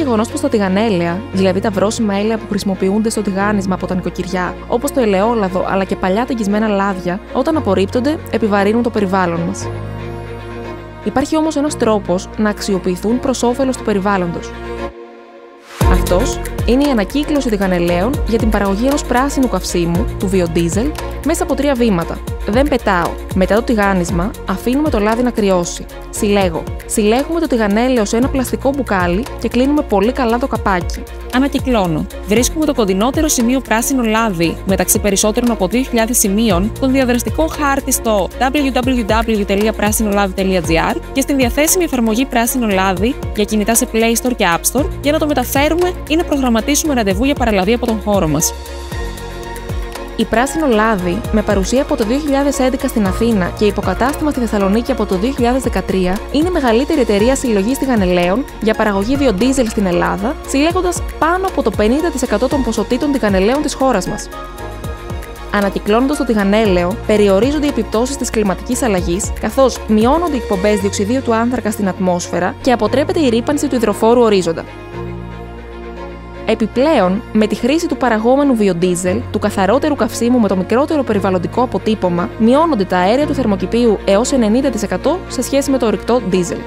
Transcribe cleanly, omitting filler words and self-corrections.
γεγονός πως τα τηγανέλαια, δηλαδή τα βρώσιμα έλαια που χρησιμοποιούνται στο τηγάνισμα από τα νοικοκυριά, όπως το ελαιόλαδο αλλά και παλιά τεγγισμένα λάδια, όταν απορρίπτονται, επιβαρύνουν το περιβάλλον μας. Υπάρχει όμως ένας τρόπος να αξιοποιηθούν προς όφελος του περιβάλλοντος. Αυτός είναι η ανακύκλωση τηγανελαίων για την παραγωγή ενός πράσινου καυσίμου, του βιοντίζελ, μέσα από 3 βήματα. Δεν πετάω. Μετά το τηγάνισμα, αφήνουμε το λάδι να κρυώσει. Συλλέγω. Συλλέγουμε το τηγανέλαιο σε ένα πλαστικό μπουκάλι και κλείνουμε πολύ καλά το καπάκι. Ανακυκλώνω. Βρίσκουμε το κοντινότερο σημείο πράσινο λάδι μεταξύ περισσότερων από 2.000 σημείων, τον διαδραστικό χάρτη στο www.prasinoladi.gr και στην διαθέσιμη εφαρμογή Πράσινο Λάδι για κινητά σε Play Store και App Store για να το μεταφέρουμε ή να προγραμματίσουμε ραντεβού για παραλαβή από τον χώρο μας. Η Πράσινο Λάδι, με παρουσία από το 2011 στην Αθήνα και υποκατάστημα στη Θεσσαλονίκη από το 2013, είναι η μεγαλύτερη εταιρεία συλλογής τηγανελαίων για παραγωγή βιοντίζελ στην Ελλάδα, συλλέγοντας πάνω από το 50% των ποσοτήτων τηγανελαίων της χώρας μας. Ανακυκλώνοντας το τηγανέλαιο, περιορίζονται οι επιπτώσεις της κλιματικής αλλαγής, καθώς μειώνονται οι εκπομπές διοξιδίου του άνθρακα στην ατμόσφαιρα και αποτρέπεται η ρύπανση του υδροφόρου ορίζοντα. Επιπλέον, με τη χρήση του παραγόμενου βιοντίζελ, του καθαρότερου καυσίμου με το μικρότερο περιβαλλοντικό αποτύπωμα, μειώνονται τα αέρια του θερμοκηπίου έως 90% σε σχέση με το ορυκτό ντίζελ.